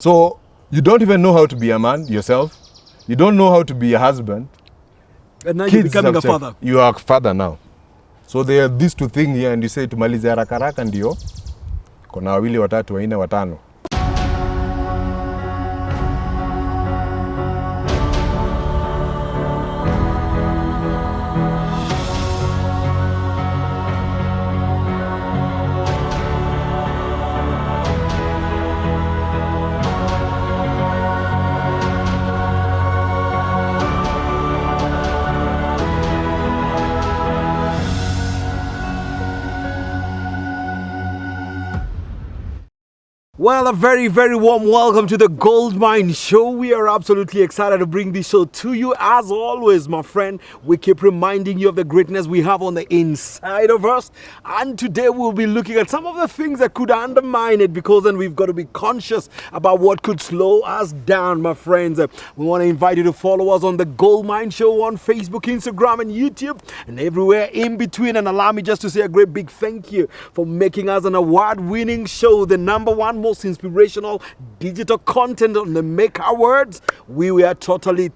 So you don't even know how to be a man yourself. You don't know how to be a husband. And now you're becoming a father. You are a father now. So there are these two things here and you say tumalize haraka haraka ndio. Kuna wawili watatu wanne watano. Well, a very, very warm welcome to the Goldmine Show. We are absolutely excited to bring this show to you. As always, my friend, we keep reminding you of the greatness we have on the inside of us. And today we'll be looking at some of the things that could undermine it, because then we've got to be conscious about what could slow us down, my friends. We want to invite you to follow us on the Goldmine Show on Facebook, Instagram, and YouTube, and everywhere in between. And allow me just to say a great big thank you for making us an award-winning show, the #1 most inspirational digital content on the Maker Words. We are totally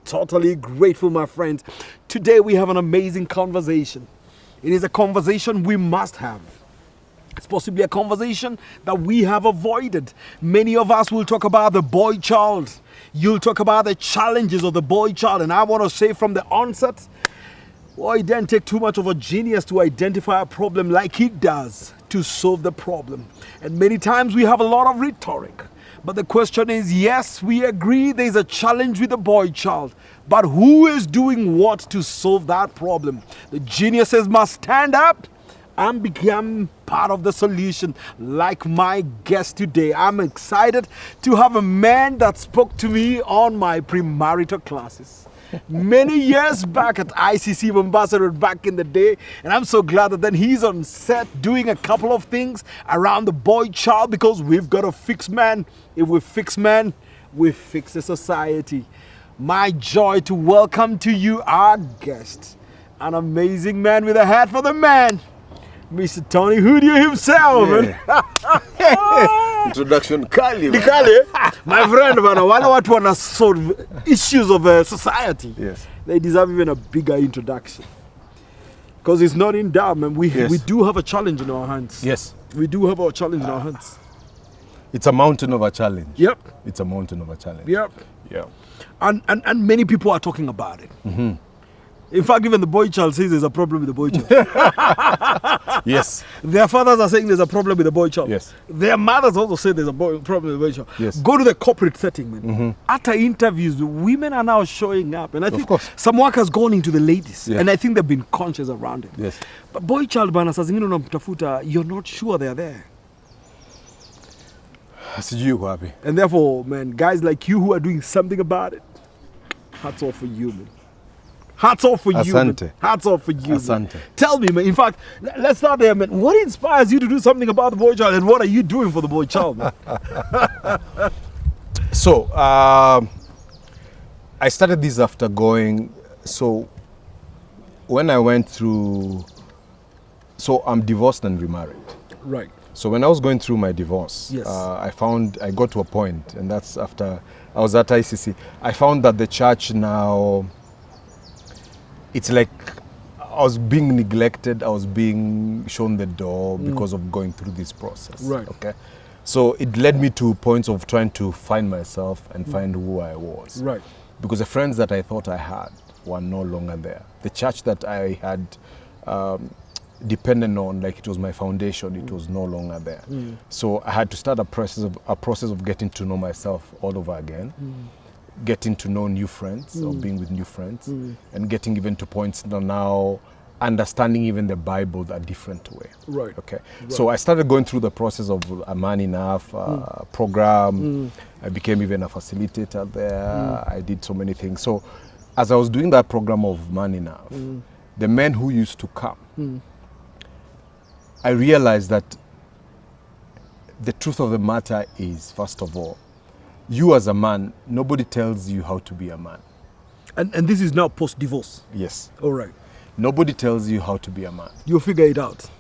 grateful, my friends. Today we have an amazing conversation. It is a conversation we must have. It's possibly a conversation that we have avoided. Many of us will talk about the boy child. You'll talk about the challenges of the boy child. And I want to say from the onset, well, it didn't take too much of a genius to identify a problem like he does to solve the problem. And many times we have a lot of rhetoric. But the question is, yes, we agree there's a challenge with the boy child. But who is doing what to solve that problem? The geniuses must stand up and become part of the solution, like my guest today. I'm excited to have a man that spoke to me on my premarital classes many years back at ICC Mombasa Road back in the day. And I'm so glad that then he's on set doing a couple of things around the boy child, because we've got to fix man. If we fix man, we fix the society. My joy to welcome to you our guest, an amazing man with a heart for the man, Mr. Tony Hutia himself. Yeah. Introduction kali. My friend, wale watu wana solve issues of society. Yes. They deserve even a bigger introduction. Because it's not in doubt, man. We do have a challenge in our hands. Yes. We do have a challenge in our hands. It's a mountain of a challenge. Yep. It's a mountain of a challenge. Yep. Yeah. And many people are talking about it. Mm-hmm. In fact, even the boy child says there's a problem with the boy child. Yes. Their fathers are saying there's a problem with the boy child. Yes. Their mothers also say there's a problem with the boy child. Yes. Go to the corporate setting, man. Mm-hmm. After interviews, women are now showing up. And I think course. some work has gone into the ladies. Yeah. And I think they've been conscious around it. Yes. But boy child, bana, saa zingine unamtafuta, you're not sure they're there. Sijui uko wapi. And therefore, man, guys like you who are doing something about it, hats off for you, man. Hats off for you, man. Hats off for you. Asante. Man. Tell me, man. In fact, let's start there, man. What inspires you to do something about the boy child, and what are you doing for the boy child, man? So, I started this after going. So, when I went through, so I'm divorced and remarried. Right. So when I was going through my divorce, yes. I got to a point, and that's after I was at ICC. I found that the church now, it's like I was being neglected. I was being shown the door because of going through this process. Right. Okay. So it led me to points of trying to find myself and find who I was. Right. Because the friends that I thought I had were no longer there. The church that I had dependent on, like it was my foundation, it was no longer there. So I had to start a process of getting to know myself all over again. Getting to know new friends, or being with new friends, and getting even to points now understanding even the Bible a different way. Right. Okay. Right. So I started going through the process of a Man Enough program. I became even a facilitator there. I did so many things. So as I was doing that program of Man Enough, the men who used to come, I realized that the truth of the matter is, first of all, you as a man, nobody tells you how to be a man. And this is now post-divorce? Yes. All right. Nobody tells you how to be a man. You'll figure it out.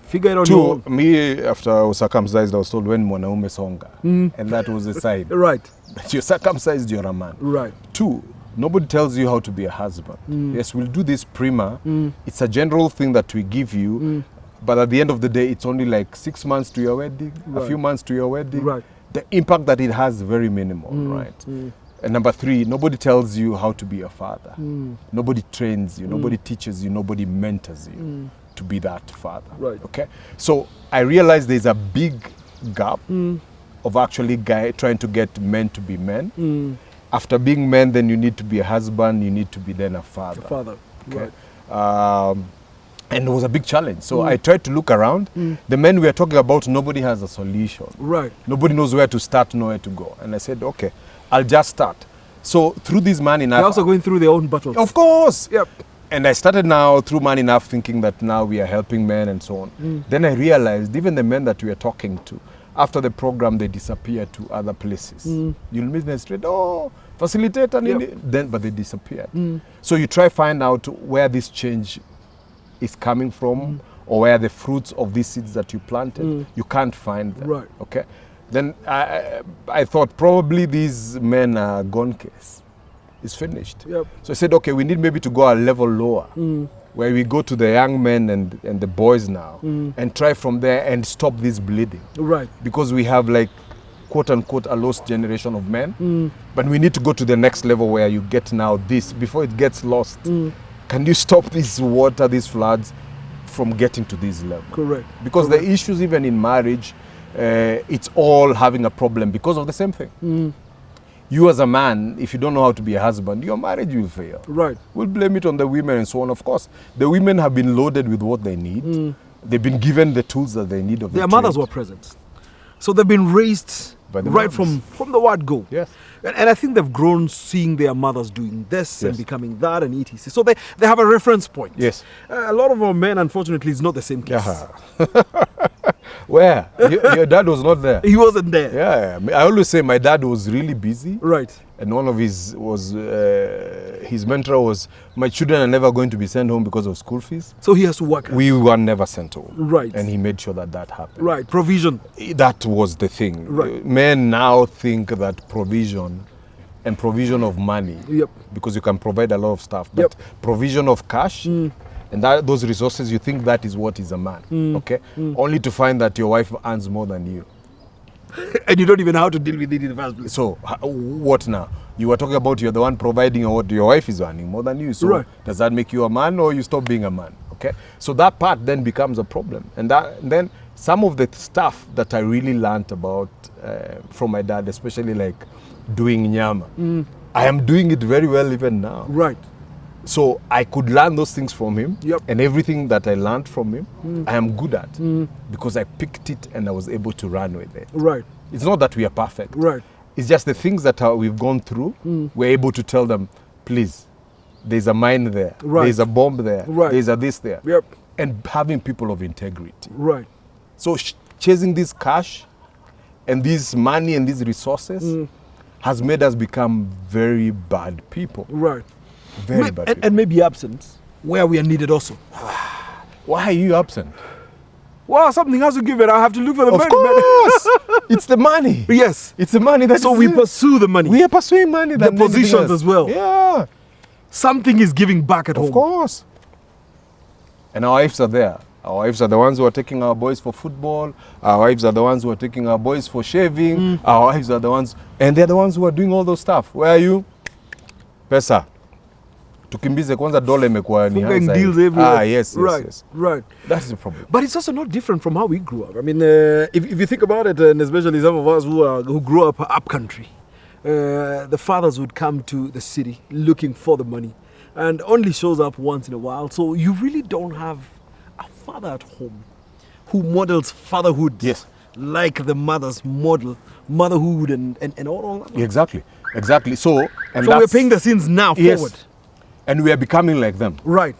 Figure it out. Two, me, after I was circumcised, I was told when mwanaume songa. And that was a sign. Right. That you're circumcised, you're a man. Right. Two, nobody tells you how to be a husband. Yes, we'll do this prima. It's a general thing that we give you. But at the end of the day, it's only like 6 months to your wedding, a few months to your wedding. Right. The impact that it has is very minimal, right? And number three, nobody tells you how to be a father. Nobody trains you, nobody teaches you, nobody mentors you to be that father. Right. Okay. So I realized there's a big gap of actually trying to get men to be men. After being men, then you need to be a husband, you need to be then a father. Okay. Right. And it was a big challenge. So I tried to look around. The men we are talking about, nobody has a solution. Right. Nobody knows where to start, nowhere to go. And I said, okay, I'll just start. So through this Man Enough... They're also going through their own battles. Of course. Yep. And I started now through Man Enough thinking that now we are helping men and so on. Then I realized even the men that we are talking to, after the program, they disappear to other places. You'll meet them straight, oh, facilitator, but they disappeared. So you try find out where this change is coming from or where the fruits of these seeds that you planted, you can't find them. Right. Okay. Then I thought probably these men are gone case. It's finished. Yep. So I said, okay, we need maybe to go a level lower, where we go to the young men and the boys now and try from there and stop this bleeding. Right. Because we have like, quote unquote, a lost generation of men. But we need to go to the next level where you get now this, before it gets lost. Can you stop this water, these floods from getting to this level? Correct. Because the issues even in marriage, it's all having a problem because of the same thing. You as a man, if you don't know how to be a husband, your marriage will fail. Right. We'll blame it on the women and so on. Of course, the women have been loaded with what they need. They've been given the tools that they need of their mothers were present. So they've been raised by the right mothers. from the word go. Yes. And I think they've grown seeing their mothers doing this and Yes. becoming that and etc. So they have a reference point. Yes. A lot of our men, unfortunately, is not the same case. Where? Your dad was not there. He wasn't there. Yeah, I always say my dad was really busy. Right. And one of his mantra was, my children are never going to be sent home because of school fees. So he has to work. We were never sent home. Right. And he made sure that that happened. Right. Provision. That was the thing. Right. Men now think that provision and provision of money, Yep. because you can provide a lot of stuff, but provision of cash and those resources, you think that is what is a man, okay? Only to find that your wife earns more than you. And you don't even know how to deal with it in the first place. So what now? You were talking about you're the one providing, or what your wife is earning more than you. So Right. does that make you a man, or you stop being a man? Okay. So that part then becomes a problem. And then some of the stuff that I really learned about from my dad, especially like doing nyama, I am doing it very well even now. Right. So I could learn those things from him. Yep. And everything that I learned from him, I am good at because I picked it and I was able to run with it. Right. It's not that we are perfect. Right. It's just the things that we've gone through, we're able to tell them, please, there's a mine there, Right. there's a bomb there, Right. there's a this there. Yep. And having people of integrity. Right. So chasing this cash and this money and these resources has made us become very bad people. Right. Very bad people. And maybe absent where we are needed also. Why are you absent? Well, something has to give it. I have to look for the Of money. course! It's the money. Yes. It's the money that So is we it. pursue the money. We are pursuing money. The than anything positions else. as well. Yeah. Something is giving back at home. Of course. And our wives are there. Our wives are the ones who are taking our boys for football. Our wives are the ones who are taking our boys for shaving. Our wives are the ones, and they're the ones who are doing all those stuff. Where are you? Pesa. Tukimbize kwanza dola imekuwa ni Fungang high deals side. everywhere. Yes. Right. That's the problem. But it's also not different from how we grew up. I mean, if you think about it, and especially some of us who grew up country, the fathers would come to the city looking for the money and only shows up once in a while. So you really don't have a father at home who models fatherhood Yes. like the mothers model motherhood and all that. Exactly. So We're paying the sins now forward. And we are becoming like them. Right.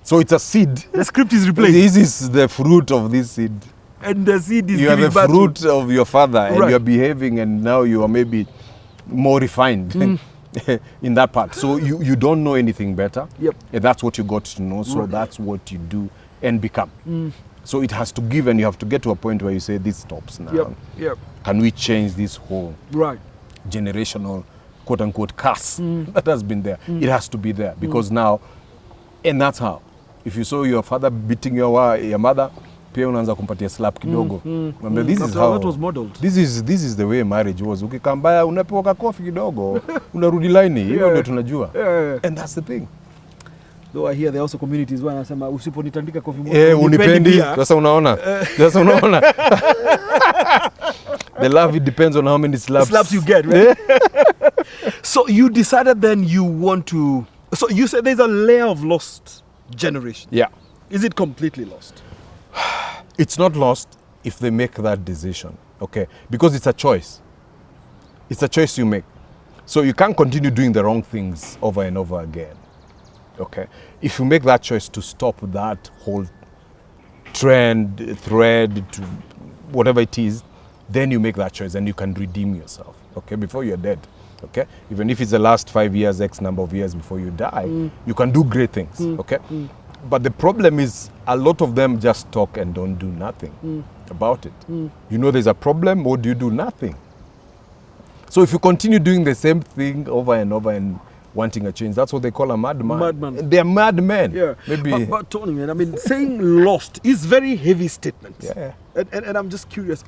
So it's a seed. The script is replaced. This is the fruit of this seed. And the seed is You are giving the back to- fruit of your father, and Right. you are behaving, and now you are maybe more refined in that part. So you don't know anything better. Yep. And that's what you got to know. So that's what you do and become. So it has to give, and you have to get to a point where you say, this stops now. Yep. Can we change this whole generational, quote unquote, curse that has been there? It has to be there because now, and that's how. If you saw your father beating your mother, pia unaanza kumpatia slap kidogo. This is how that was modeled. This is the way marriage was. Ukikambaya unapewa kofi kidogo, unarudi line. Hiyo ndio tunajua. And that's the thing. Though I hear there are also communities where anasema usiponitandika kofi moja unipendi. Sasa unaona. The love, it depends on how many slaps you get, right? So you decided then you want to. So you said there's a layer of lost generation. Yeah. Is it completely lost? It's not lost if they make that decision, okay? Because it's a choice. It's a choice you make. So you can't continue doing the wrong things over and over again, okay? If you make that choice to stop that whole thread, to whatever it is, then you make that choice and you can redeem yourself, okay? Before you're dead, okay? Even if it's the last 5 years, X number of years before you die, you can do great things, okay? But the problem is a lot of them just talk and don't do nothing about it. You know there's a problem, what do? Nothing. So if you continue doing the same thing over and over and wanting a change, that's what they call a madman. They're madmen. Yeah. Maybe. But Tony, man, I mean, saying lost is very heavy statement. Yeah. And I'm just curious,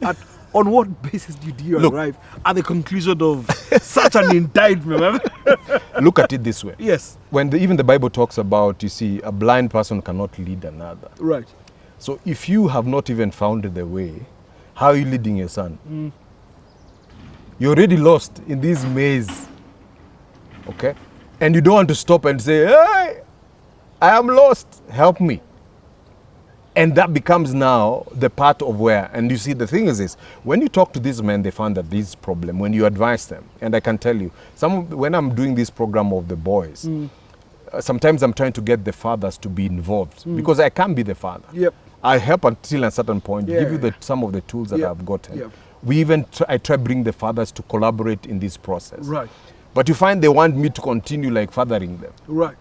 on what basis did you arrive at the conclusion of such an indictment? Look at it this way. Yes. When even the Bible talks about, you see, a blind person cannot lead another. Right. So if you have not even found the way, how are you leading your son? You're already lost in this maze, okay? And you don't want to stop and say, hey, I am lost, help me. And that becomes now the part of where, and you see, the thing is this, when you talk to these men, they find that this problem, when you advise them, and I can tell you, when I'm doing this program of the boys, sometimes I'm trying to get the fathers to be involved because I can't be the father. Yep. I help until a certain point, give you some of the tools that I've gotten. We even I try to bring the fathers to collaborate in this process. Right. But you find they want me to continue like fathering them. Right.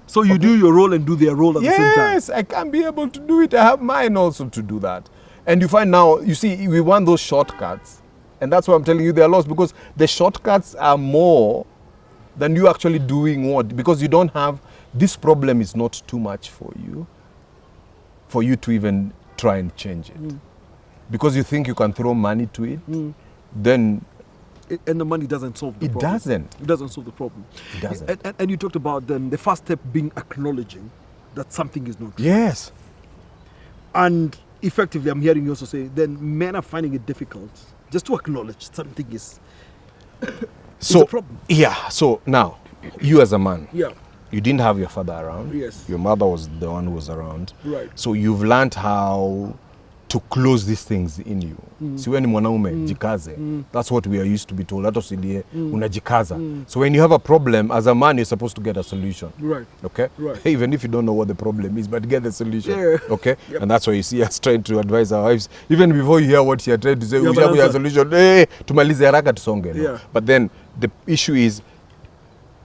So you do your role and do their role at the same time? Yes, I can't be able to do it. I have mine also to do that. And you find now, you see, we want those shortcuts. And that's why I'm telling you they're lost, because the shortcuts are more than you actually doing what? Because you don't have, this problem is not too much for you to even try and change it. Because you think you can throw money to it, then... And the money doesn't solve the problem. It doesn't solve the problem. It doesn't. And you talked about then the first step being acknowledging that something is not right. Yes. And effectively, I'm hearing you also say, then men are finding it difficult just to acknowledge something is a problem. Yeah. So now, you as a man, you didn't have your father around. Yes. Your mother was the one who was around. Right. So you've learned how to close these things in you. Si wewe ni mwanaume, jikaze. That's what we are used to be told. Hata usidie, unajikaza. So when you have a problem, as a man, you're supposed to get a solution. Right. Okay? Right. Even if you don't know what the problem is, but get the solution. Yeah. Okay? Yep. And that's why you see us trying to advise our wives. Even before you hear what she are trying to say, we have have a solution. Hey, tumalize haraka tusonge. No? Yeah. But then the issue is,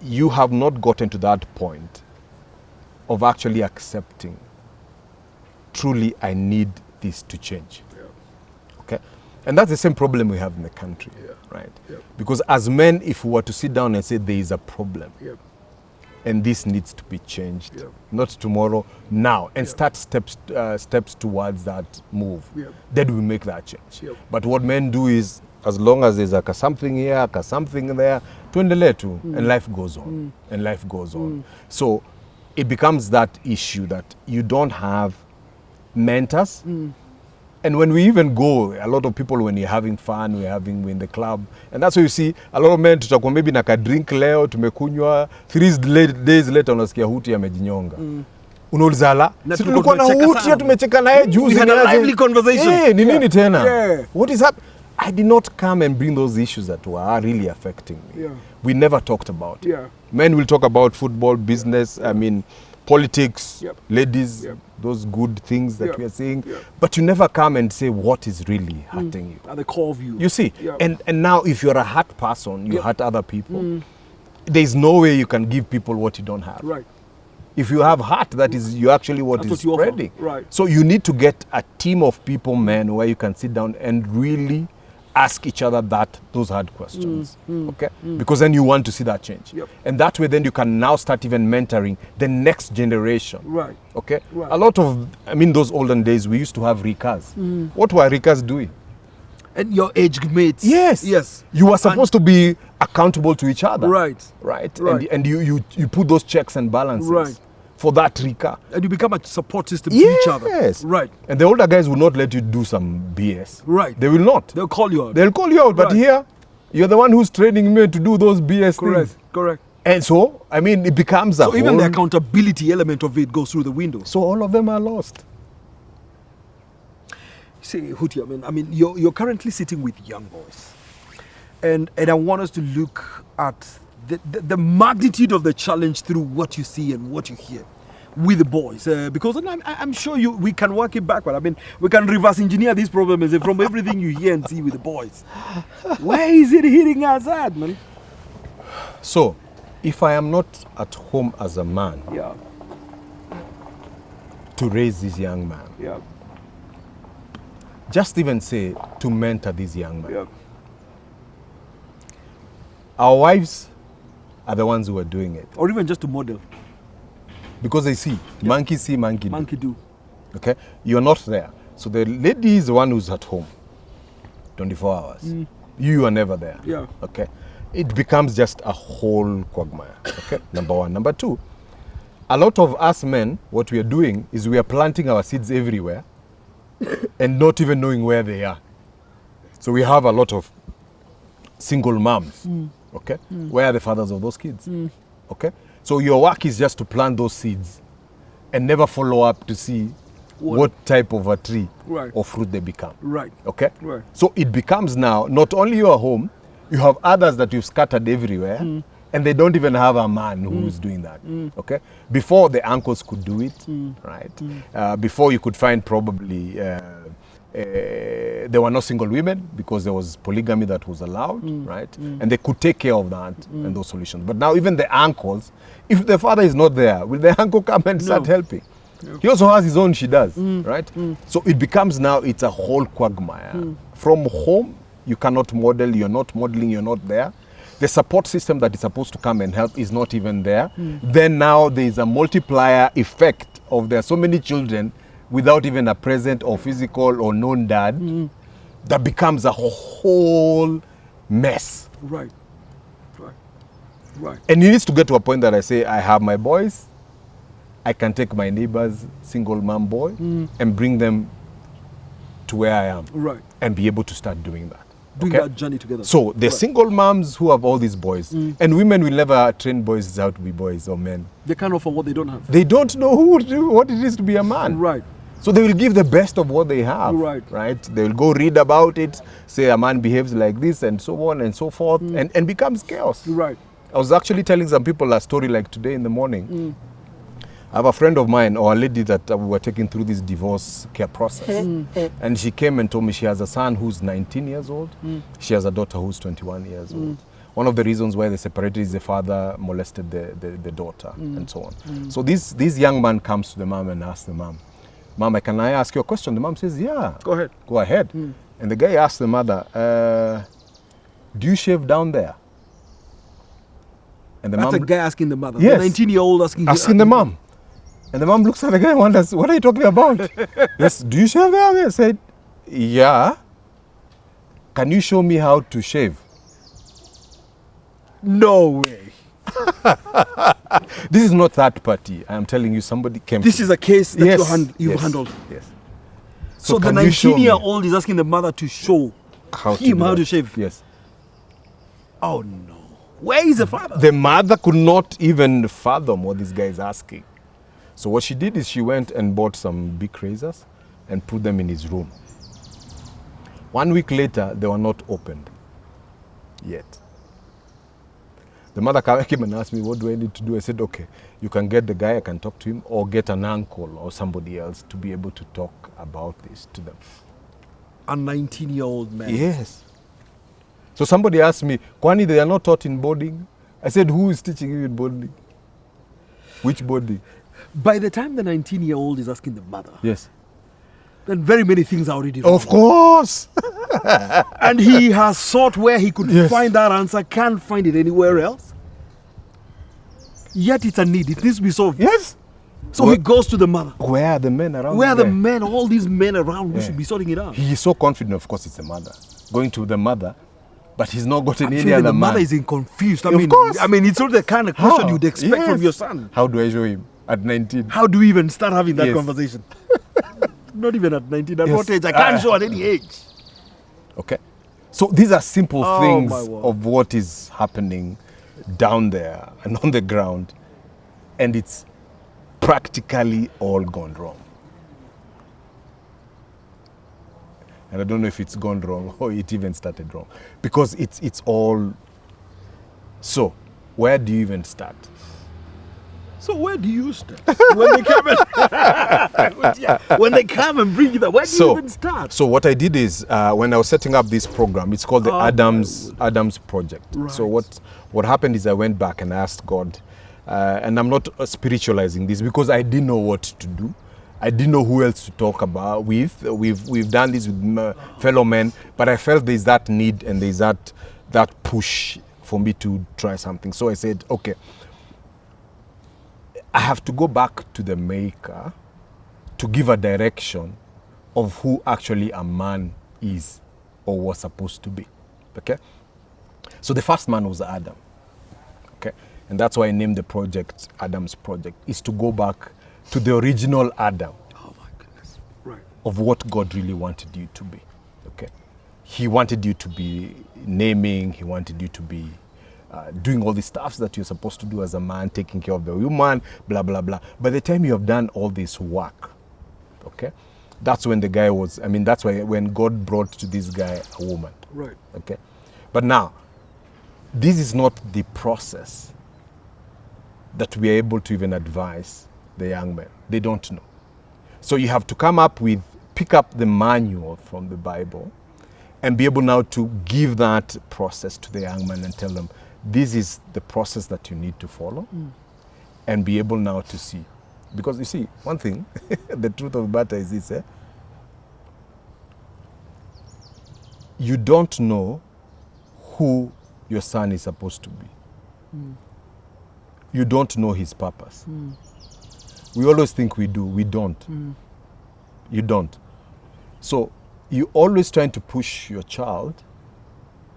you have not gotten to that point of actually accepting, truly, I need this to change. Okay? And that's the same problem we have in the country, right? Because as men, if we were to sit down and say there is a problem, and this needs to be changed, not tomorrow, now, and start steps towards that move, then we make that change. But what men do is, as long as there's like something here, something there, tuendelee tu, and life goes on, and life goes on. So it becomes that issue that you don't have mentors. And when we even go, a lot of people, when you're having fun, we're in the club, and that's why you see a lot of men tutakuwa maybe na ka drink leo tumekunywa, 3 days later unasikia Hutia amejinyonga. Unauliza ala, si tulikuwa na Hutia tumecheka naye juzi, we had a lively conversation. Ni nini tena? What is that? I did not come and bring those issues that were really affecting me. We never talked about it. Men will talk about football, business, politics, ladies, those good things that we are seeing, but you never come and say what is really hurting you. At the core of you. You see, and now if you're a hurt person, you hurt other people, there's no way you can give people what you don't have. Right. If you have heart, that is you actually what That's is what you offer. spreading. Right. So you need to get a team of people, men, where you can sit down and really ask each other those hard questions. Okay? Because then you want to see that change. Yep. And that way then you can now start even mentoring the next generation. Right. Okay? Right. A lot of, those olden days, we used to have Rikas. What were Rikas doing? And your age mates. Yes. Yes. You were supposed to be accountable to each other. Right. Right. Right. And you put those checks and balances Right. for that Rika. And you become a support system to each other. Yes. Right. And the older guys will not let you do some BS. Right. They will not. They'll call you out. They'll call you out. But Right. here, you're the one who's training me to do those BS Correct. things. Correct. And so, it becomes a So even the whole- accountability element of it goes through the window. So all of them are lost. See, Hutia, you're currently sitting with young boys, and I want us to look at the magnitude of the challenge through what you see and what you hear with the boys, because I'm sure we can work it backward. We can reverse engineer this problem from everything you hear and see with the boys. Where is it hitting us at, man? So, if I am not at home as a man Yeah, to raise this young man, yeah, just even say to mentor this young man, yeah. our wives are the ones who are doing it. Or even just to model. Because they see, monkey see, monkey do. Monkey do. Okay? You're not there. So the lady is the one who's at home 24 hours. You are never there. Yeah. Okay? It becomes just a whole quagmire. Okay? Number one. Number two, a lot of us men, what we are doing is we are planting our seeds everywhere and not even knowing where they are. So we have a lot of single moms. Okay? Where are the fathers of those kids? Okay? So your work is just to plant those seeds and never follow up to see what type of a tree Right. or fruit they become. Right. Okay? Right. So it becomes now, not only your home, you have others that you've scattered everywhere, and they don't even have a man who is doing that. Okay? Before the uncles could do it, right? Before you could find probably there were no single women because there was polygamy that was allowed, right? And they could take care of that and those solutions. But now even the uncles, if the father is not there, will the uncle come and start helping? He also has his own she does, right? So it becomes now, it's a whole quagmire. From home, you cannot model, you're not modeling, you're not there. The support system that is supposed to come and help is not even there. Then now there is a multiplier effect of there are so many children without even a present or physical or known dad, that becomes a whole mess. Right. Right. Right. And it needs to get to a point that I say, I have my boys, I can take my neighbor's single mom boy and bring them to where I am. Right. And be able to start doing that. Doing Okay? that journey together. So the single moms who have all these boys, and women will never train boys how to be boys or men. They can't offer what they don't have. They don't know what it is to be a man. Right. So they will give the best of what they have. Right. Right? They will go read about it, say a man behaves like this and so on and so forth, and becomes chaos. Right. I was actually telling some people a story like today in the morning. I have a friend of mine, or a lady that we were taking through this divorce care process. And she came and told me she has a son who's 19 years old. She has a daughter who's 21 years old. One of the reasons why they separated is the father molested the daughter and so on. So this young man comes to the mom and asks the mom, "Mama, can I ask you a question?" The mom says, "Yeah." Go ahead. Go ahead. And the guy asked the mother, "Do you shave down there?" And the That's mom, a guy asking the mother. Yes. The 19-year-old asking the mom. And the mom looks at the guy and wonders, "What are you talking about?" Yes, "Do you shave there?" I said, "Yeah." "Can you show me how to shave?" No way. This is not third party. I am telling you, somebody came. This is a case that you've yes, handled. Yes. So the can you show me 19-year-old is asking the mother to show how him do how that? to shave. Yes. Oh no. Where is the father? The mother could not even fathom what this guy is asking. So what she did is she went and bought some big razors and put them in his room. 1 week later, they were not opened yet. The mother came and asked me, "What do I need to do?" I said, "Okay, you can get the guy, I can talk to him, or get an uncle or somebody else to be able to talk about this to them." A 19-year-old man. Yes. So somebody asked me, "Kwani, they are not taught in boarding?" I said, "Who is teaching you in boarding? Which boarding?" By the time the 19-year-old is asking the mother, Yes. then very many things are already wrong. Of course. And he has sought where he could Yes. find that answer, can't find it anywhere else. Yet it's a need. It needs to be solved. Yes. So he goes to the mother. Where are the men around? Where are the there? men, all these men around who Yeah. should be sorting it out? He is so confident, of course, it's the mother. Going to the mother, but he's not gotten I'm any sure even other the mother man. is in confused. Of course. I mean, it's not the kind of question How? you'd expect Yes. from your son. How do I show him at 19? How do we even start having that Yes. conversation? Not even at 19. At Yes. what age? I can't show at any age. Okay. So these are simple Oh, things my word. of what is happening down there and on the ground. And it's practically all gone wrong. And I don't know if it's gone wrong or it even started wrong. Because it's all... So, where do you even start? So where do you start? When they come and when they come and bring you that, where do you even start? So what I did is when I was setting up this program, it's called the Oh, Adams Project. Right. So what happened is I went back and I asked God, and I'm not spiritualizing this because I didn't know what to do. I didn't know who else to talk about with. We've done this with fellow men, but I felt there's that need and there's that push for me to try something. So I said, okay, I have to go back to the maker to give a direction of who actually a man is or was supposed to be. Okay? So the first man was Adam. Okay? And that's why I named the project Adam's Project, is to go back to the original Adam. Oh my goodness. Right. Of what God really wanted you to be. Okay? He wanted you to be naming, he wanted you to be doing all the stuff that you're supposed to do as a man, taking care of the woman, blah, blah, blah. By the time you have done all this work, okay, that's when the guy was, that's why when God brought to this guy a woman. Right. Okay. But now, this is not the process that we are able to even advise the young men. They don't know. So you have to pick up the manual from the Bible and be able now to give that process to the young man and tell them, this is the process that you need to follow, and be able now to see. Because you see, one thing, the truth of the matter is this, you don't know who your son is supposed to be. You don't know his purpose. We always think we do. We don't. You don't. So you're always trying to push your child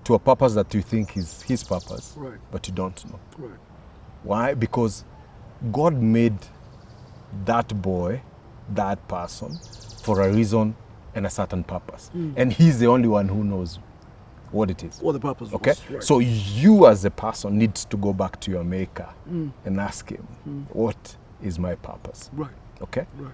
to a purpose that you think is his purpose, Right. but you don't know. Right. Why? Because God made that boy, that person, for a reason and a certain purpose. And he's the only one who knows what it is. What the purpose was. Okay? Right. So you as a person needs to go back to your maker and ask him, what is my purpose? Right. Okay? Right.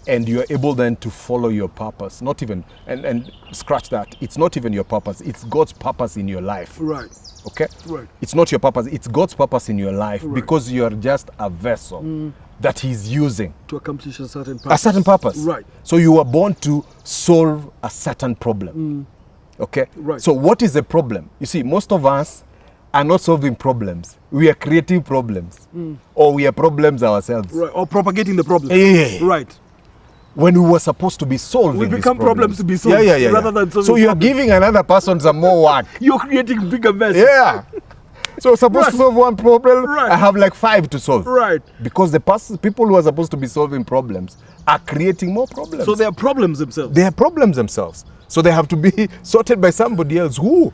And you're able then to follow your purpose, not even, and scratch that, it's not even your purpose, it's God's purpose in your life. Right. Okay? Right. It's not your purpose, it's God's purpose in your life, Right. because you're just a vessel that he's using. To accomplish a certain purpose. A certain purpose. Right. So you were born to solve a certain problem. Okay? Right. So what is the problem? You see, most of us are not solving problems. We are creating problems. Or we are problems ourselves. Right. Or propagating the problem. Yeah. Right. When we were supposed to be solving We these become problems to be solved, rather than solving So you're problems. giving another person some more work. You're creating bigger mess. Yeah. So supposed to solve one problem, Right. I have like 5 to solve. Right. Because the people who are supposed to be solving problems are creating more problems. So they are problems themselves. They are problems themselves. So they have to be sorted by somebody else. Who?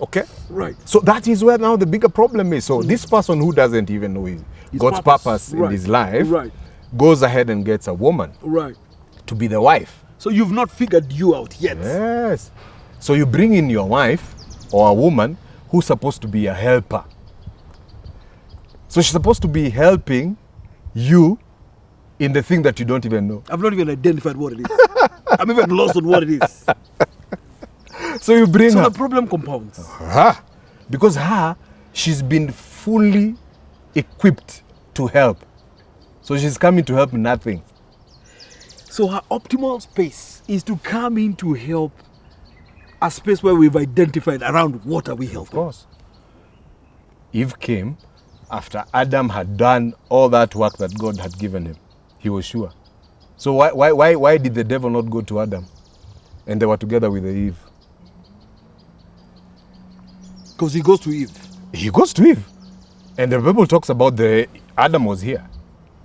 Okay? Right. So that is where now the bigger problem is. So this person who doesn't even know his God's purpose in Right. his life Right. goes ahead and gets a woman Right. to be the wife. So you've not figured you out yet. Yes. So you bring in your wife or a woman who's supposed to be a helper. So she's supposed to be helping you in the thing that you don't even know. I've not even identified what it is. I'm even lost on what it is. So you bring So her. the problem compounds. Because she's been fully equipped to help. So she's coming to help nothing. So her optimal space is to come in to help a space where we've identified around what are we helping. Of course. Eve came after Adam had done all that work that God had given him. He was sure. So why did the devil not go to Adam? And they were together with Eve. Because he goes to Eve. He goes to Eve. And the Bible talks about Adam was here.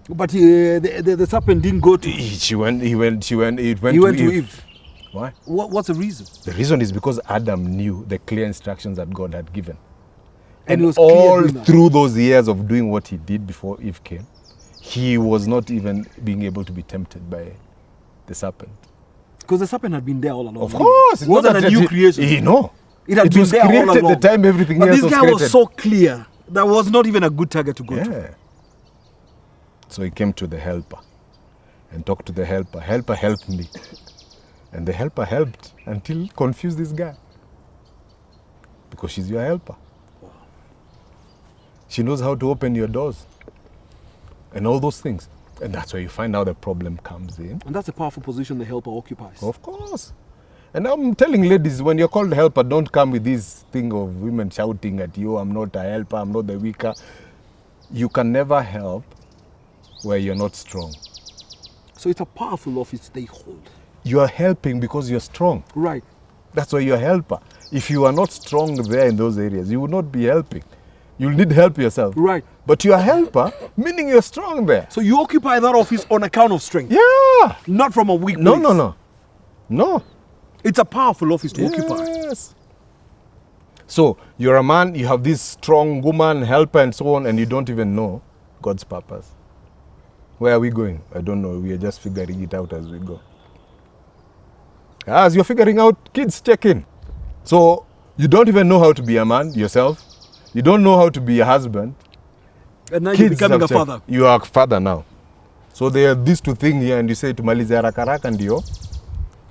But the serpent didn't go to He went to Eve. Why? What's the reason? The reason is because Adam knew the clear instructions that God had given. And And he was all clear through those years of doing what he did before Eve came, he was not even being able to be tempted by the serpent. Because the serpent had been there all along. Of course. It wasn't a new creation. No. It had been was there all created along. the time everything But else this was guy created. was so clear. That was not even a good target to go to. Yeah. So he came to the helper and talked to the helper. Helper, help me. And the helper helped until he confused this guy. Because she's your helper. She knows how to open your doors. And all those things. And that's where you find out the problem comes in. And that's a powerful position the helper occupies. Of course. And I'm telling ladies, when you're called helper, don't come with this thing of women shouting at you, I'm not a helper, I'm not the weaker. You can never help where you're not strong. So it's a powerful office they hold. You are helping because you're strong. Right. That's why you're a helper. If you are not strong there in those areas, you will not be helping. You'll need help yourself. Right. But you're a helper, meaning you're strong there. So you occupy that office on account of strength. Yeah. Not from a weak place. No. It's a powerful office to occupy. Yes. So you're a man, you have this strong woman, helper and so on, and you don't even know God's purpose. Where are we going? I don't know. We are just figuring it out as we go. As you're figuring out, kids check in. So you don't even know how to be a man yourself. You don't know how to be a husband. And now you're becoming a father. You are a father now. So there are these two things here and you say tumalize haraka haraka ndio.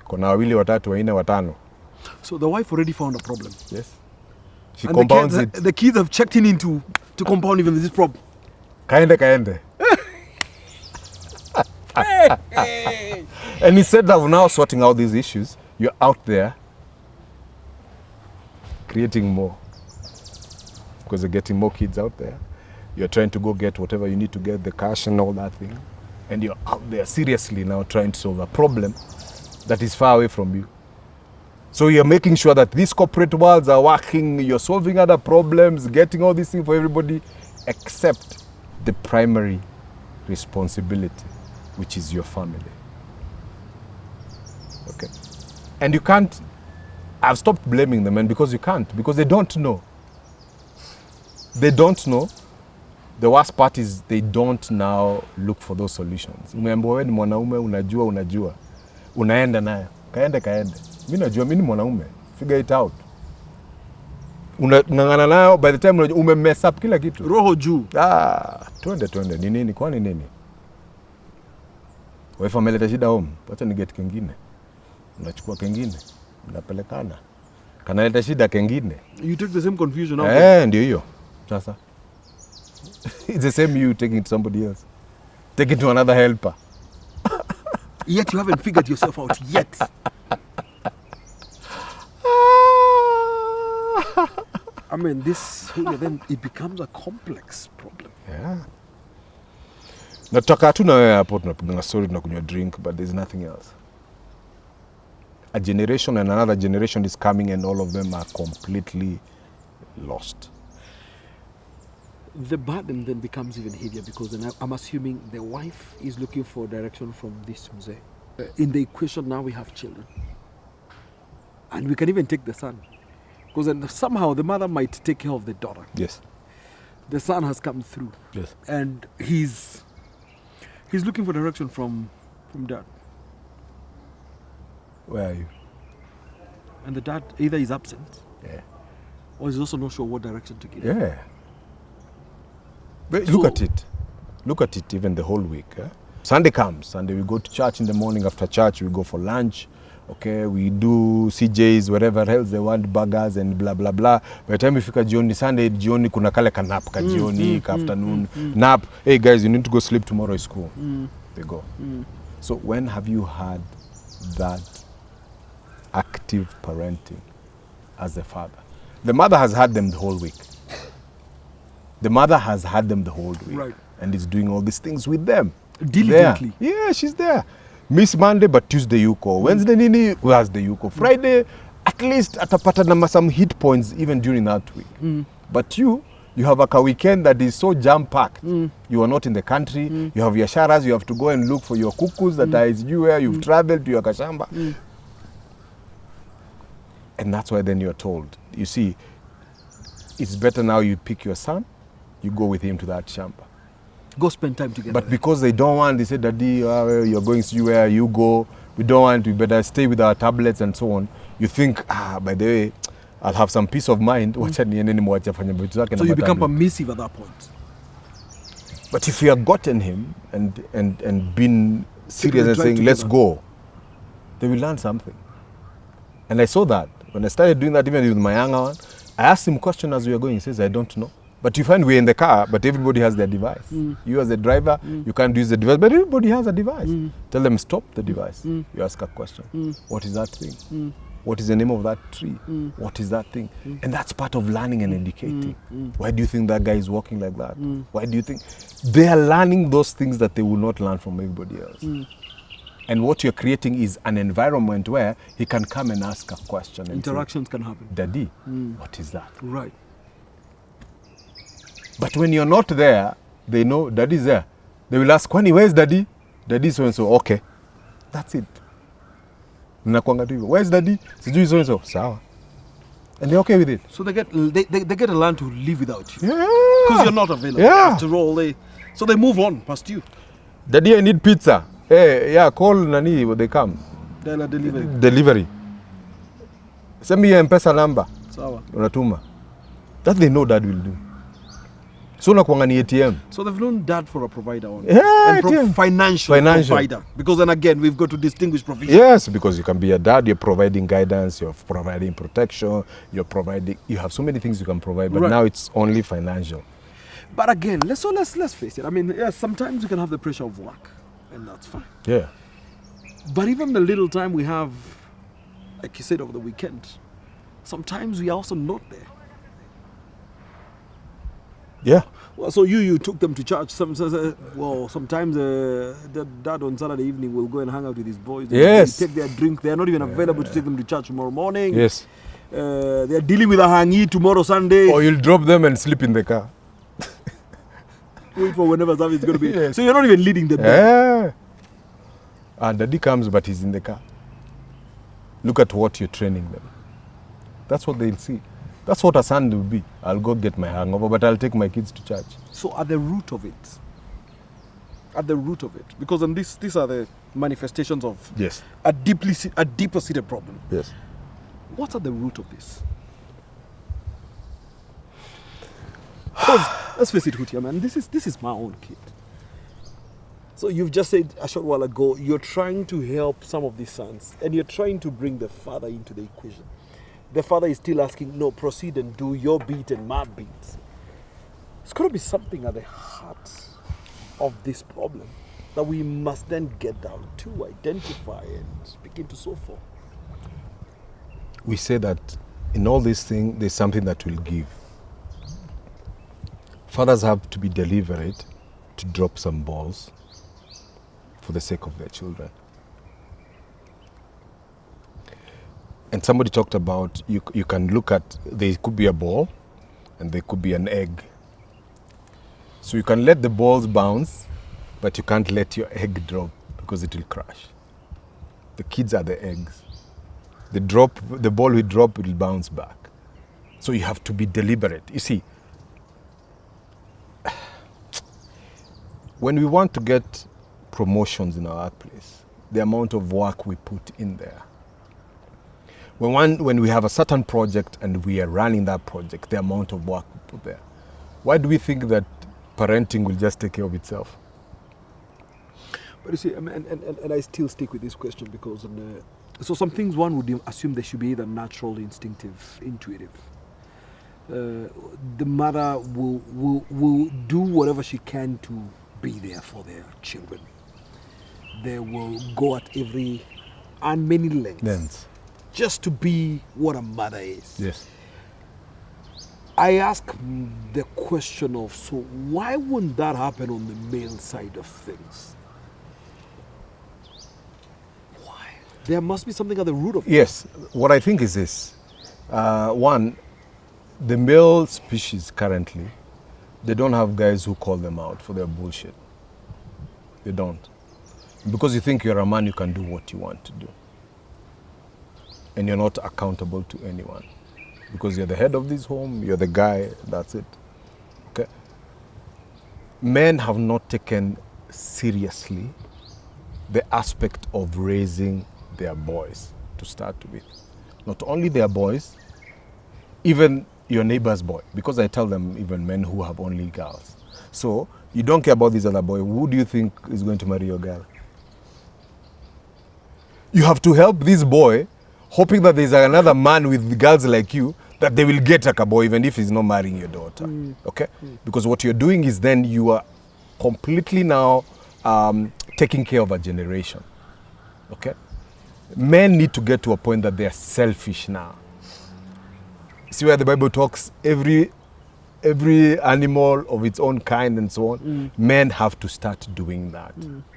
Kuna wawili watatu wanne watano. So the wife already found a problem. Yes. She And compounds it. the kids have checked in to compound even this problem. Kaende. And instead of now sorting out these issues, you're out there creating more. Because you're getting more kids out there. You're trying to go get whatever you need to get, the cash and all that thing. And you're out there seriously now trying to solve a problem that is far away from you. So you're making sure that these corporate worlds are working, you're solving other problems, getting all these things for everybody, except the primary responsibility, which is your family. Okay? And you can't, I've stopped blaming the men because you can't, because they don't know. They don't know. The worst part is they don't now look for those solutions. Umeambiwa wewe ni mwanaume, unajua. Unaenda nayo. Kaende. Mimi najua mimi ni mwanaume. Figure it out. Unang'ang'ana nayo, by the time umemess up kila kitu. Roho juu. Twende. Ni nini? Kwani nini? Wife ameleta shida home. Wacha ni get kingine. Unachukua kingine. Mnapelekana. Kanaleta shida kingine. You take the same confusion out. Ndio hiyo. Sasa. It's the same you taking it to somebody else. Take it to another helper. Yet you haven't figured yourself out yet. I mean, then it becomes a complex problem. Yeah. Nataka tu na wewe hapo tunapiga story tunakunywa drink, but there's nothing else. A generation and another generation is coming and all of them are completely lost. The burden then becomes even heavier because then I'm assuming the wife is looking for direction from this mzee. In the equation now we have children. And we can even take the son. Because then somehow the mother might take care of the daughter. Yes. The son has come through. Yes. And he's looking for direction from dad. Where are you? And the dad either is absent. Yeah. Or he's also not sure what direction to give. Yeah. But look at it. Look at it even the whole week. Sunday comes. Sunday we go to church in the morning. After church we go for lunch. Okay, we do CJs, wherever else they want, burgers and blah blah blah. By the time we fika jioni, Sunday jioni kuna kale ka nap, ka jioni, ka afternoon nap. Hey guys, you need to go sleep, tomorrow is school. They go. So when have you had that active parenting as a father? The mother has had them the whole week. The mother has had them the whole week. Right. And is doing all these things with them. Diligently. There. Yeah, she's there. Miss Monday, but Tuesday you call. Wednesday, Nini, Thursday you call. Friday, at least atapata na some hit points even during that week. But you have like a weekend that is so jam-packed. You are not in the country. You have your sharas. You have to go and look for your cuckoos that are you where you've traveled to your kashamba. And that's why then you're told, you see, it's better now you pick your son, you go with him to that shamba. Go spend time together. But because they don't want, they say, Daddy, you're going to where you go. We don't want, we better stay with our tablets and so on. You think, by the way, I'll have some peace of mind. So you become permissive at that point. But if you have gotten him and been serious and saying, let's go, they will learn something. And I saw that. When I started doing that, even with my younger one, I asked him a question as we were going. He says, I don't know. But you find we're in the car, but everybody has their device. You as a driver, you can't use the device, but everybody has a device. Tell them, stop the device. You ask a question. What is that thing? What is the name of that tree? What is that thing? And that's part of learning and educating. Why do you think that guy is walking like that? Why do you think? They are learning those things that they will not learn from everybody else. And what you're creating is an environment where he can come and ask a question. And interactions can happen. Daddy, what is that? Right. But when you're not there, they know Daddy's there. They will ask, Kwani, where's Daddy? Daddy so-and-so. Okay. That's it. Where's Daddy? So-and-so. Sawa. And they're okay with it. So they get to learn to live without you. Yeah. Because you're not available. Yeah. After all, they move on past you. Daddy, I need pizza. Hey, yeah, call Nani when they come. Delivery. Send me your M-Pesa number. Sawa. Unatuma. That they know Dad will do. So nakuanga ni ATM. So they've known Dad for a provider only. Yeah, and financial provider. Because then again, we've got to distinguish provision. Yes, because you can be a dad, you're providing guidance, you're providing protection, you have so many things you can provide, but now it's only financial. But again, let's face it. I mean, yes, sometimes you can have the pressure of work, and that's fine. Yeah. But even the little time we have, like you said, over the weekend, sometimes we are also not there. Yeah. Well, so you took them to church. Sometimes the dad on Saturday evening will go and hang out with his boys. Yes. They take their drink. They are not even available to take them to church tomorrow morning. Yes. They are dealing with a hangi tomorrow Sunday. Or you'll drop them and sleep in the car. Wait for whenever service is going to be. Yes. So you're not even leading them. Yeah. And Daddy comes, but he's in the car. Look at what you're training them. That's what they'll see. That's what a Sunday will be. I'll go get my hangover, but I'll take my kids to church. So at the root of it, because then these are the manifestations of a deeper seated problem. Yes. What's at the root of this? Let's face it, Hutia, man, this is my own kid. So you've just said a short while ago, you're trying to help some of these sons, and you're trying to bring the father into the equation. The father is still asking, no, proceed and do your beat and my beat. It's got to be something at the heart of this problem that we must then get down to, identify and begin to solve for. We say that in all these things, there's something that will give. Fathers have to be deliberate to drop some balls for the sake of their children. And somebody talked about you can look at, there could be a ball and there could be an egg. So you can let the balls bounce, but you can't let your egg drop because it will crash. The kids are the eggs. The ball will drop, it will bounce back. So you have to be deliberate. You see, when we want to get promotions in our workplace, the amount of work we put in there. When we have a certain project and we are running that project, the amount of work we put there. Why do we think that parenting will just take care of itself? But you see, and I still stick with this question because so some things one would assume they should be either natural, instinctive, intuitive. The mother will do whatever she can to be there for their children. They will go at many lengths. Just to be what a mother is. Yes. I ask the question of, so why wouldn't that happen on the male side of things? Why? There must be something at the root of it. Yes, what I think is this. One, the male species currently, they don't have guys who call them out for their bullshit. They don't. Because you think you're a man, you can do what you want to do. And you're not accountable to anyone. Because you're the head of this home, you're the guy, that's it. Okay? Men have not taken seriously the aspect of raising their boys to start with. Not only their boys, even your neighbor's boy. Because I tell them, even men who have only girls. So, you don't care about this other boy. Who do you think is going to marry your girl? You have to help this boy, hoping that there's another man with girls like you, that they will get like a boy, even if he's not marrying your daughter. Okay? Because what you're doing is then you are completely now taking care of a generation. Okay? Men need to get to a point that they are selfish now. See where the Bible talks, every animal of its own kind and so on, men have to start doing that.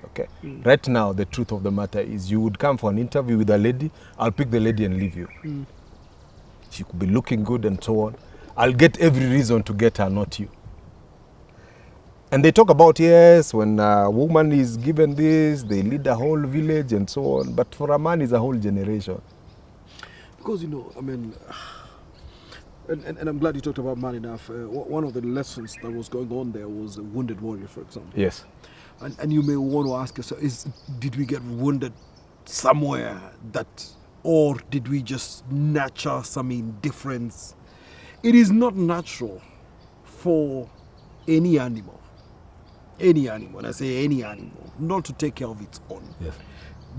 Okay? Right now, the truth of the matter is you would come for an interview with a lady, I'll pick the lady and leave you. She could be looking good and so on. I'll get every reason to get her, not you. And they talk about, yes, when a woman is given this, they lead a whole village and so on. But for a man, it's a whole generation. Because, you know, I mean, and I'm glad you talked about Man Enough. One of the lessons that was going on there was a wounded warrior, for example. Yes. And you may want to ask yourself, did we get wounded somewhere that, or did we just nurture some indifference? It is not natural for any animal, and I say any animal, not to take care of its own. Yes.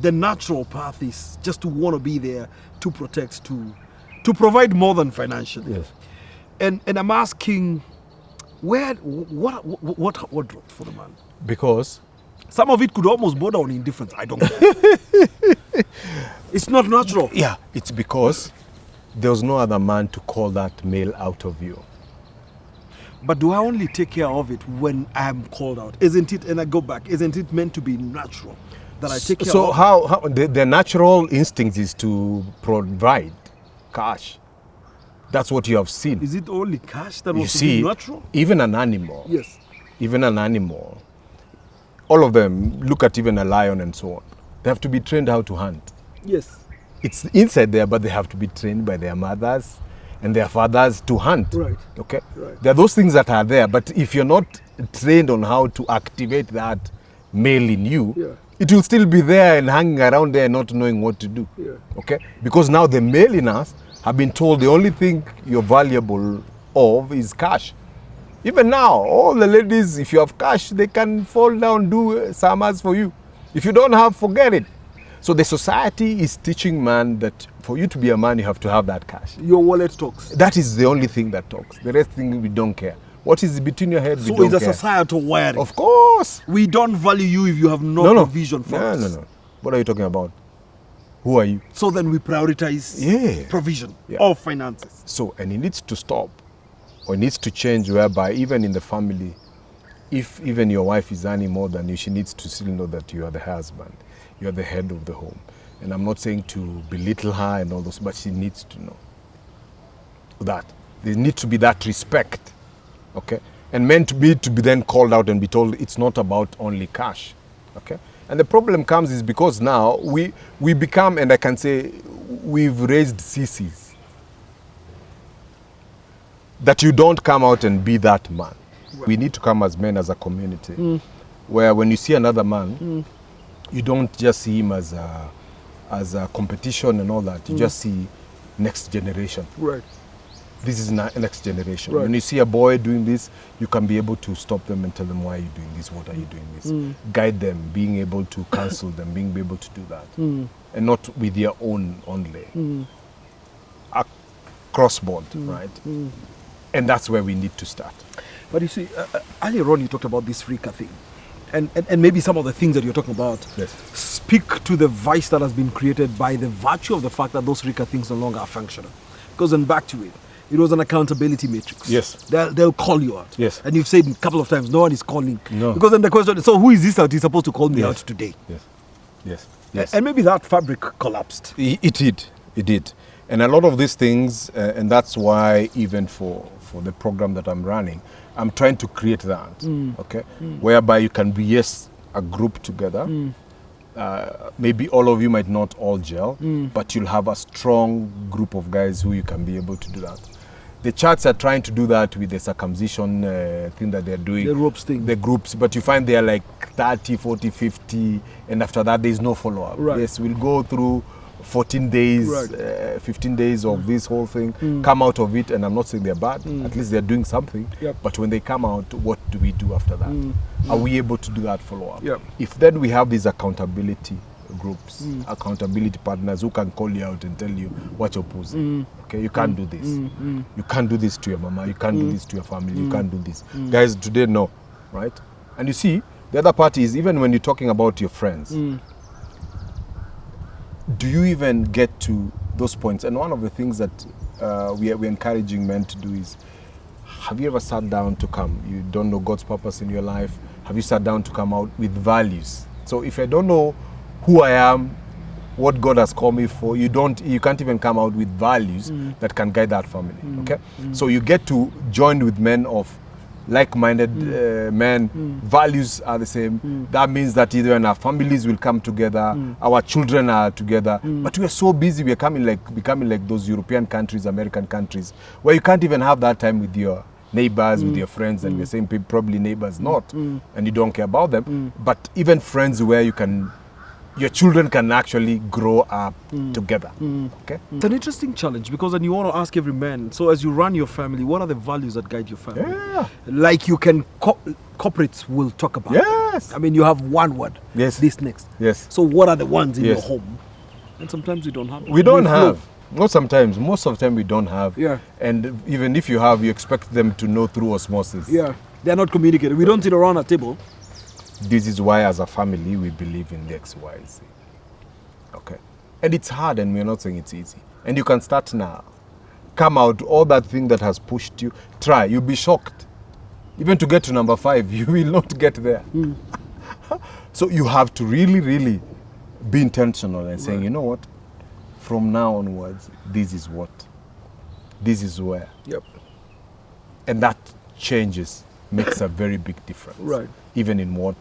The natural path is just to want to be there, to protect, to provide more than financially. Yes. And I'm asking, what dropped for the man? Because some of it could almost border on indifference. I don't care. It's not natural. Yeah, it's because there was no other man to call that male out of you. But do I only take care of it when I am called out? Isn't it, and I go back, isn't it meant to be natural that I take care of it? So how the natural instinct is to provide cash. That's what you have seen. Is it only cash that You was see, natural? even an animal. Yes. Even an animal. All of them, look at even a lion and so on. They have to be trained how to hunt. Yes. It's inside there, but they have to be trained by their mothers and their fathers to hunt. Right. Okay? Right. There are those things that are there, but if you're not trained on how to activate that male in you, it will still be there and hanging around there not knowing what to do. Yeah. Okay? Because now the male in us have been told the only thing you're valuable of is cash. Even now, all the ladies, if you have cash, they can fall down, do summers for you. If you don't have, forget it. So the society is teaching man that for you to be a man, you have to have that cash. Your wallet talks. That is the only thing that talks. The rest thing we don't care. What is between your head, we don't care. So it's a societal wiring. Of course. We don't value you if you have no provision for us. No. What are you talking about? Who are you? So then we prioritize provision of finances. So, and it needs to stop. Or it needs to change whereby even in the family, if even your wife is earning more than you, she needs to still know that you are the husband. You are the head of the home. And I'm not saying to belittle her and all those, but she needs to know that. There needs to be that respect. Okay? And men to be then called out and be told it's not about only cash. Okay? And the problem comes is because now we become, and I can say, we've raised sissies. That you don't come out and be that man. Right. We need to come as men, as a community, where when you see another man, you don't just see him as a competition and all that. You just see next generation. Right. This is next generation. Right. When you see a boy doing this, you can be able to stop them and tell them, why are you doing this? What are you doing this? Guide them, being able to counsel them, being able to do that. And not with your own only. Cross-board, right? And that's where we need to start. But you see, earlier on you talked about this Rika thing. And maybe some of the things that you're talking about speak to the vice that has been created by the virtue of the fact that those Rika things no longer are functional. Because then back to it. it was an accountability matrix. Yes. They'll call you out. Yes. And you've said a couple of times, no one is calling. No. Because then the question is, so who is this out? He's supposed to call me Yes. out today. Yes. Yes. Yes. And maybe that fabric collapsed. It did. It did. And a lot of these things, and that's why even for the program that I'm running, I'm trying to create that, okay? Whereby you can be, yes, a group together. Maybe all of you might not all gel, but you'll have a strong group of guys who you can be able to do that. The churches are trying to do that with the circumcision thing that they're doing. The ropes thing. The groups, but you find they're like 30, 40, 50, and after that there's no follow-up. Right. Yes, we'll go through 14 days, Right. 15 days of this whole thing, come out of it, and I'm not saying they're bad, at least they're doing something, Yep. but when they come out, what do we do after that? Are we able to do that follow-up? Yep. If then we have these accountability groups, accountability partners who can call you out and tell you what you're posing. Okay, you can't do this. You can't do this to your mama, you can't do this to your family, you can't do this. Guys, today, no, right? And you see, the other part is, even when you're talking about your friends, do you even get to those points? And one of the things that we're encouraging men to do is, have you ever sat down to come? You don't know God's purpose in your life. Have you sat down to come out with values? So if I don't know who I am, what God has called me for, you can't even come out with values that can guide that family. Okay? So you get to join with men of like-minded men, values are the same. That means that either our families will come together, our children are together, but we are so busy, we are becoming like those European countries, American countries, where you can't even have that time with your neighbors, with your friends, and we're saying probably neighbors not, and you don't care about them, but even friends where your children can actually grow up together. Okay? It's an interesting challenge, because then you want to ask every man, so as you run your family, what are the values that guide your family? Yeah. Like you can, corporates will talk about. Yes. I mean, you have one word. Yes. This next. Yes. So what are the ones in your Yes. home? And sometimes we don't have. We don't flow. have. Not sometimes. Most of the time we don't have. Yeah. And even if you have, you expect them to know through osmosis. Yeah. They're not communicating. We don't sit around a table. This is why as a family we believe in the X, Y, and Z. Okay. And it's hard, and we're not saying it's easy. And you can start now. Come out, all that thing that has pushed you, try. You'll be shocked. Even to get to number 5, you will not get there. So you have to really, really be intentional and saying, you know what? From now onwards, this is what. This is where. Yep. And that changes, makes a very big difference. Right. Even in what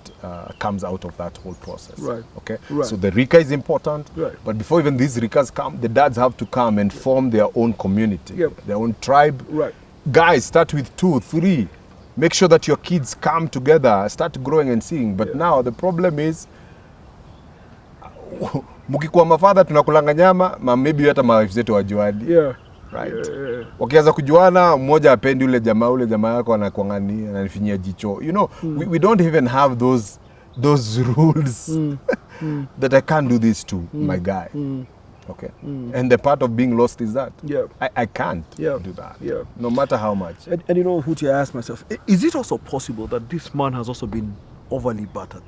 comes out of that whole process. Right. Okay? Right. So the RICA is important. Right. But before even these RICAs come, the dads have to come and form their own community, Yep. their own tribe. Right. Guys, start with 2, 3. Make sure that your kids come together, start growing and seeing. But now the problem is, mukikuwa mafadha tunakulanga nyama, maybe hata mawife zetu wajuani. Yeah. Right. Wakianza kujuana, mmoja apendi ule jamaa yako anakuangania, ananifinyia jicho. You know, we don't even have those rules that I can't do this to my guy. Okay. And the part of being lost is that I can't do that. No matter how much. And you know, Hutia, I asked myself, is it also possible that this man has also been overly battered?